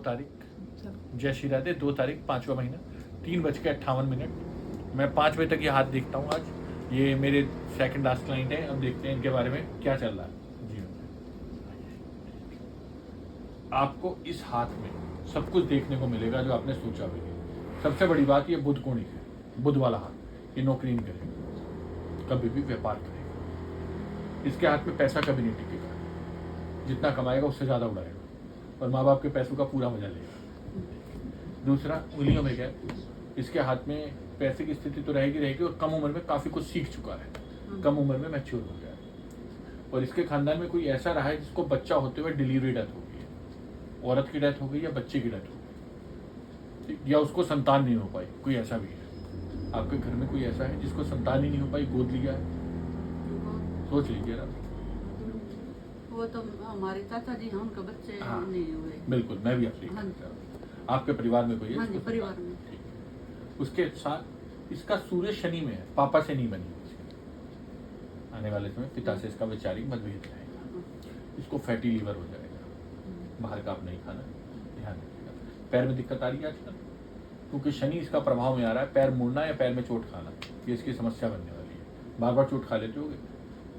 तारीख जय श्री राधे 2 तारीख 5वां महीना 3:58। मैं 5 बजे तक ये हाथ देखता हूँ। आज ये मेरे सेकंड लास्ट क्लाइंट है। अब देखते हैं इनके बारे में क्या चल रहा है जीवन में। आपको इस हाथ में सब कुछ देखने को मिलेगा जो आपने सोचा भी नहीं। सबसे बड़ी बात, ये बुध कोणिक है, बुध वाला हाथ। ये नौकरी नहीं करेगा, कभी भी व्यापार करेगा। इसके हाथ में पैसा कभी नहीं टिकेगा, जितना कमाएगा उससे ज़्यादा उड़ाएगा और माँ बाप के पैसों का पूरा मजा लेगा। दूसरा, उंगलियों में क्या, इसके हाथ में पैसे की स्थिति तो रहेगी और कम उम्र में काफ़ी कुछ सीख चुका है, कम उम्र में मैच्योर हो गया है। और इसके खानदान में कोई ऐसा रहा है जिसको बच्चा होते हुए डिलीवरी डेथ हो गई है, औरत की डेथ हो गई या बच्चे की डेथ हो गई, या उसको संतान नहीं हो पाई, कोई ऐसा भी है। आपके घर में कोई ऐसा है जिसको संतान ही नहीं हो पाई, गोद लिया है? सोच लीजिए ना। वो तो हमारे चाचा जी हैं, उनका बच्चे नहीं हुए। बिल्कुल, मैं भी आपसे आपके परिवार में कोई है? हाँ जी, परिवार में। उसके साथ इसका सूर्य शनि में है, पापा से नहीं बनी इसकी। आने वाले समय पिता से इसका वैचारिक मतभेद रहेगा, इसको फैटी लीवर हो जाएगा। बाहर का आप नहीं खाना, ध्यान रखिएगा। पैर में दिक्कत आ रही है आजकल, क्योंकि शनि इसका प्रभाव में आ रहा है। पैर मुड़ना या पैर में चोट खाना, ये इसकी समस्या बनने वाली है। बार बार चोट खा लेते होगे?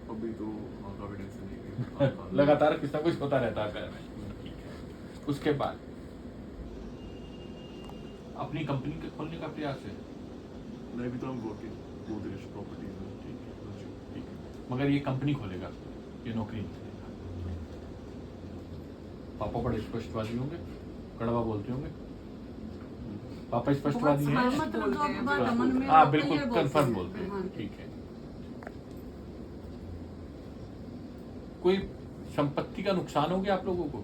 अभी तो काफी टेंशन है। लगातार कुछ ना कुछ होता रहता है पैर में। उसके बाद अपनी कंपनी के खोलने का प्रयास है। नहीं, अभी तो हम वर्किंग गोदरेज प्रॉपर्टीज में। ठीक है, मगर ये कंपनी खोलेगा, ये नौकरी नहीं करेगा। पापा बड़े स्पष्टवादी होंगे, कड़वा बोलते होंगे। पापा स्पष्टवादी हैं? हाँ बिल्कुल, कंफर्म बोलते हैं। ठीक है। कोई संपत्ति का नुकसान हो गया आप लोगों को?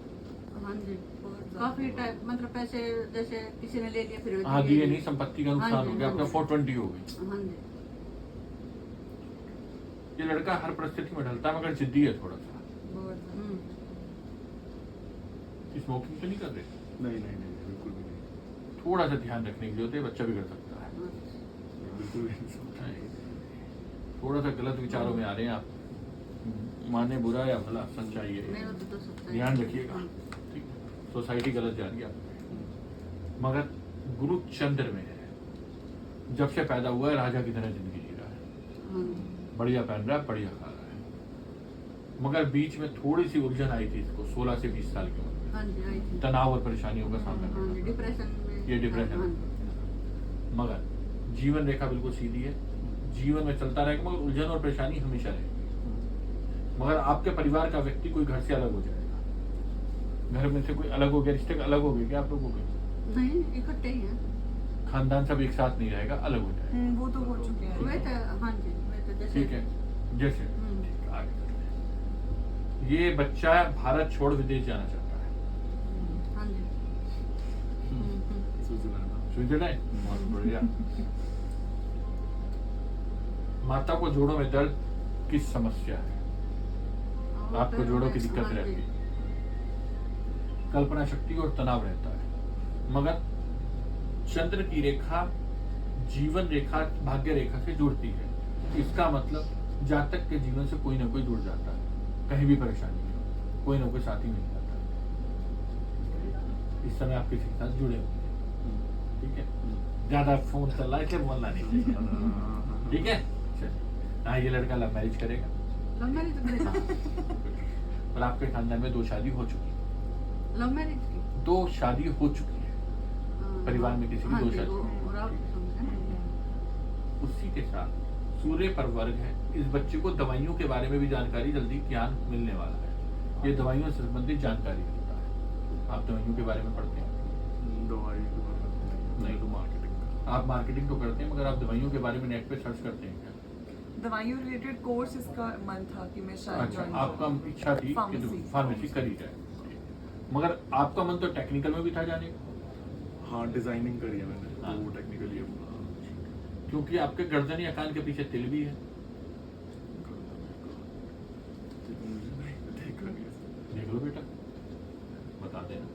हाँ जी, काफी टाइम, मतलब पैसे जैसे किसी ने ले लिए फिर हाँ दिए नहीं, संपत्ति का नुकसान हो गया। आपका 420 हो गई। हाँ जी। ये लड़का हर परिस्थिति में ढलता है, मगर जिद्दी है थोड़ा सा। स्मोकिंग तो नहीं कर रहे? नहीं नहीं नहीं, बिल्कुल भी नहीं। थोड़ा सा ध्यान रखने की जरूरत है, बच्चा बिगड़ सकता है। बिल्कुल भी नहीं। थोड़ा सा गलत विचारों में आ रहे हैं आप। माने बुरा या भला, सच्चाई है, ध्यान रखिएगा। ठीक है, सोसाइटी गलत जा रही है आपको। मगर गुरु चंद्र में है, जब से पैदा हुआ है राजा की तरह जिंदगी जी रहा है। बढ़िया पहन रहा है, बढ़िया खा रहा है। मगर बीच में थोड़ी सी उलझन आई थी इसको 16 से 20 साल की उम्र में। तनाव और परेशानियों का सामना करना, ये डिप्रेशन। मगर जीवन रेखा बिल्कुल सीधी है, जीवन में चलता रहेगा, मगर उलझन और परेशानी हमेशा रहेगी। मगर आपके परिवार का व्यक्ति कोई घर से अलग हो जाएगा। घर में से कोई अलग हो गया, रिश्ते अलग हो गए क्या आप लोगों के? नहीं, इकट्ठे ही हैं। खानदान सब एक साथ नहीं रहेगा, अलग हो जाएगा। वो तो हो चुके हैं। वे तो हाँ जी, वे तो जैसे ठीक है, जैसे ठीक, आगे करते हैं। ये बच्चा भारत छोड़ विदेश जाना चाहता है। हाँ जी। स्विट्जरलैंड, बहुत बढ़िया। माता को जोड़ों में दर्द की समस्या है, आपको जोड़ों की दिक्कत रहती है, कल्पना शक्ति और तनाव रहता है। मगर चंद्र की रेखा जीवन रेखा भाग्य रेखा से जुड़ती है। इसका मतलब जातक के जीवन से कोई ना कोई जुड़ जाता है। कहीं भी परेशानी हो, कोई ना कोई साथी मिल जाता है। इस समय आप किसी के साथ जुड़े होंगे, ठीक है। ज्यादा फोन चल रहा है इसलिए बोलना नहीं चाहिए, ठीक है। हाँ, ये लड़का लव मैरिज करेगा। लव मैरिज करेगा? और आपके खानदान में 2 शादी हो चुकी है। लव मैरिज की 2 शादी हो चुकी है, परिवार में किसी की 2 शादी। उसी के साथ सूर्य पर वर्ग है। इस बच्चे को दवाइयों के बारे में भी जानकारी, जल्दी ज्ञान मिलने वाला है। ये दवाइयों से संबंधित जानकारी होता है। आप दवाइयों के बारे में पढ़ते हैं? दवाई नहीं, तो मार्केटिंग। आप मार्केटिंग तो करते हैं, मगर आप दवाइयों के बारे में नेट पे सर्च करते हैं क्या? दवाइयों रिलेटेड कोर्स इसका मन था कि मैं शायद अच्छा, आपका इच्छा थी कि फार्मेसी करी जाए, मगर आपका मन तो टेक्निकल में भी था जाने का? हाँ, डिजाइनिंग करी है मैंने। हाँ। वो टेक्निकली क्योंकि आपके गर्दन या कान के पीछे तिल भी है। देख लो बेटा, बता देना,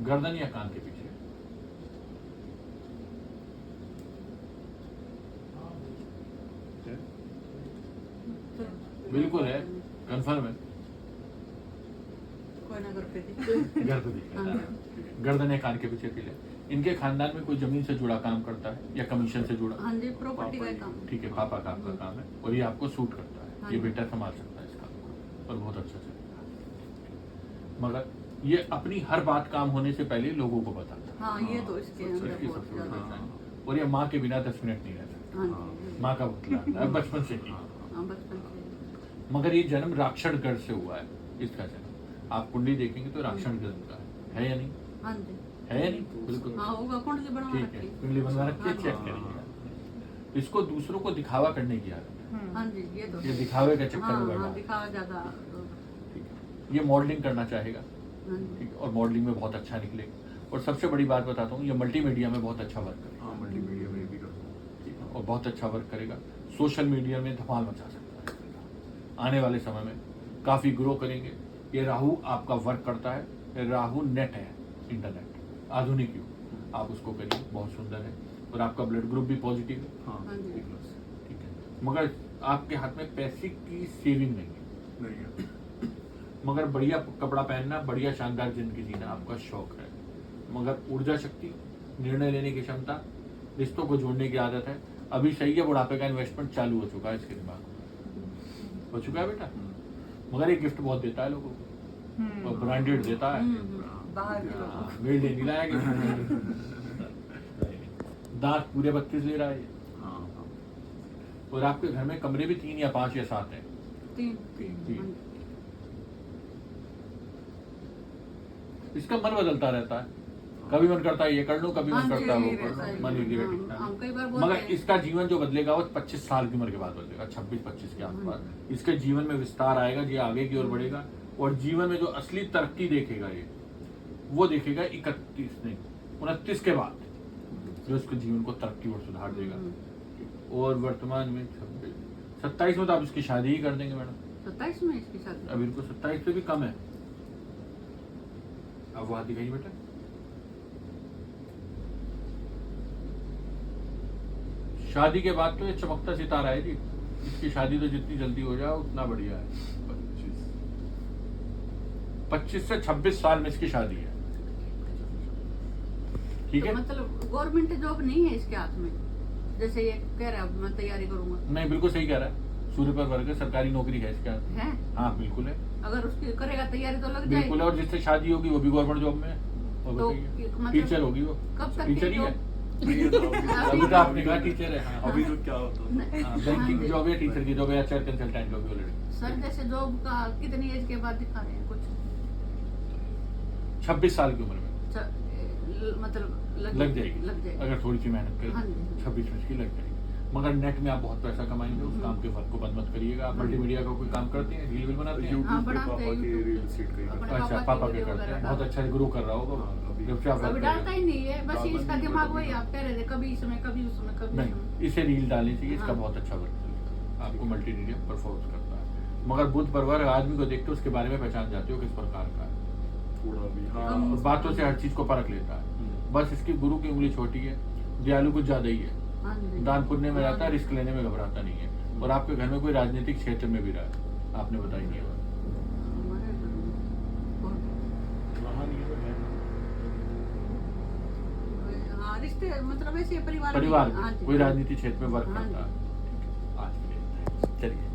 गर्दन या कान के पीछे। बिल्कुल है, कंफर्म है। कोई ना, अगर पे दिखे। घर पे दिख हाँ रहा जी। है। गर्दन है कान के पीछे पीले। इनके खानदान में कोई जमीन से जुड़ा काम करता है या कमीशन से जुड़ा? हाँ जी, प्रॉपर्टी का काम। ठीक है, पापा का आपका काम है और ये आपको सूट करता है। हाँ ये जी। बेटा संभाल सकता है इस काम को और बहुत अच्छा चलेगा। मगर ये अपनी हर बात काम होने से पहले लोगों को बताता है। हाँ, ये तो इसके अंदर इसकी बहुत सबसे बड़ी ज्यादा। पहचान है। और ये माँ के बिना 10 मिनट नहीं रहता। हाँ जी। माँ का पुतला है बचपन से ही। हाँ, बचपन से। मगर ये जन्म राक्षण गढ़ से हुआ है। इसका जन्म आप कुंडली देखेंगे तो राक्षण जन्म का है या नहीं? हाँ जी। है या नहीं? बिल्कुल हाँ, होगा, कुंडली बनवा ठीक है। रखी। कुंडली बनवा रखी है, हाँ चेक जी। करिएगा। इसको दूसरों को दिखावा करने की आदत है। हाँ जी, ये तो ये है। दिखावे के चक्कर हाँ, में बैठा हाँ, है। दिखावा ज्यादा। ठीक है। ये मॉडलिंग करना चाहेगा। हाँ जी। ठीक है, और मॉडलिंग में बहुत अच्छा निकलेगा। और सबसे बड़ी बात बताता हूँ, ये मल्टीमीडिया में बहुत अच्छा वर्क करेगा। हाँ मल्टीमीडिया में भी करता हूँ। ठीक है, और बहुत अच्छा वर्क करेगा। सोशल मीडिया में धमाल मचा सकता है। आने वाले समय में काफी ग्रो करेंगे। ये राहु आपका वर्क करता है। ये राहु नेट है, इंटरनेट, आधुनिक युग। आप उसको करिए, बहुत सुंदर है। और आपका ब्लड ग्रुप भी पॉजिटिव है। हाँ हाँ जी। B+। ठीक है, मगर आपके हाथ में पैसे की सेविंग नहीं है। नहीं है। मगर बढ़िया कपड़ा पहनना, बढ़िया शानदार जिंदगी जीना आपका शौक है। मगर ऊर्जा शक्ति, निर्णय लेने की क्षमता, रिश्तों को जोड़ने की आदत है। अभी सही है, बुढ़ापे का इन्वेस्टमेंट चालू हो चुका है इसके दिमाग में। हो चुका है बेटा। मगर ये गिफ्ट बहुत देता है लोगों को और ब्रांडेड देता है। बाहर के लोग। मेल नहीं लाया गिफ्ट। दांत पूरे 32 ले रहा है ये। हाँ हाँ। और आपके घर में कमरे भी 3 या 5 या 7 हैं। 3। तीन। इसका मन बदलता रहता है। कभी मन करता है ये कर लूं, कभी मन हाँ जी, करता है वो यही कर रहता है। लूं। मन इरिटेटिंग हम कई बार बोलते मगर हैं। इसका जीवन जो बदलेगा वो 25 साल की उम्र के बाद बदलेगा, 26-25 के आसपास। इसके जीवन में विस्तार आएगा, ये आगे की ओर बढ़ेगा। और जीवन में जो असली तरक्की देखेगा ये, वो देखेगा 31 नहीं 29 के बाद, जो इसके जीवन को तरक्की और सुधार देगा। और वर्तमान में 27 में तो आप इसकी शादी ही कर देंगे मैडम। 27 में इसकी शादी। अब इनको 27 से भी कम है। अब वहां दिखाइए बेटा। शादी के बाद तो ये चमकता सितारा है जी। इसकी शादी तो जितनी जल्दी हो जाए उतना बढ़िया है। 25 से 26 साल में इसकी शादी है। ठीक है। तो मतलब गवर्नमेंट जॉब नहीं है इसके हाथ में, जैसे ये कह रहा है मैं तैयारी करूंगा। नहीं, बिल्कुल सही कह रहा है। सूर्य पर वर्ग है, सरकारी नौकरी है इसके हाथ में। है, हाँ बिल्कुल है, अगर उसकी करेगा तैयारी तो लग बिल्कुल जाएगी। है। और जिससे शादी होगी वो भी गवर्नमेंट जॉब में है। और तो बताइए, मतलब टीचर होगी वो। कब तक टीचर ही की है। जॉब? अभी तो आपने कहा टीचर है। हाँ, अभी तो क्या होता है? बैंकिंग की जॉब है, टीचर की जॉब है, एचआर कंसल्टेंट जॉब है ऑलरेडी। सर जैसे जॉब का कितनी एज के बाद दिखा रहे हैं कुछ? 26 साल की उम्र में मतलब लग जाएगी, लग जाएगी। अगर थोड़ी सी मेहनत हाँ करें। जी। 26 में इसकी लग जाएगी। मगर नेट में आप बहुत पैसा कमाएंगे। उस काम के फर्क को बंद मत करिएगा। आप मल्टीमीडिया का कोई काम करते हैं, रील बनाते हैं? यूट्यूब पे बनाते पापा हैं, के YouTube रियल एस्टेट का ही अपने करते हैं। अच्छा, पापा पापा की के वीडियो करते हैं। वगैरह बहुत अच्छा ग्रो कर रहा होगा। हाँ, अभी- जब से आप अभी work डालता करिएगा। ही नहीं है, बस डालता इसका नहीं है, दिमाग बट वही आप कह रहे थे, कभी इसमें कभी उसमें कभी नहीं, उसमें। इसे रील डालनी चाहिए। इसका हाँ। बहुत अच्छा वर्क चलेगा। आपको मल्टीमीडिया परफॉर्म करता है। मगर बुध परवर आदमी को देखते हो उसके बारे में पहचान जाते हो किस प्रकार का है। थोड़ा भी हाँ। और बातों से हर चीज को परख लेता है। बस इसकी गुरु की उंगली छोटी है, दयालु कुछ ज्यादा ही है, हाँ जी। दान पुण्य में रहता है, हाँ। रिस्क लेने में घबराता नहीं है। और आपके घर में कोई राजनीतिक क्षेत्र में भी रहा है, आपने बताई नहीं है। हमारे घर में बहुत- कहानी तो है। हाँ, रिश्ते मतलब ऐसे परिवार में- परिवार हाँ में जी। कोई राजनीतिक क्षेत्र में वर्क हाँ जी। करता है। आज के लिए चलिए।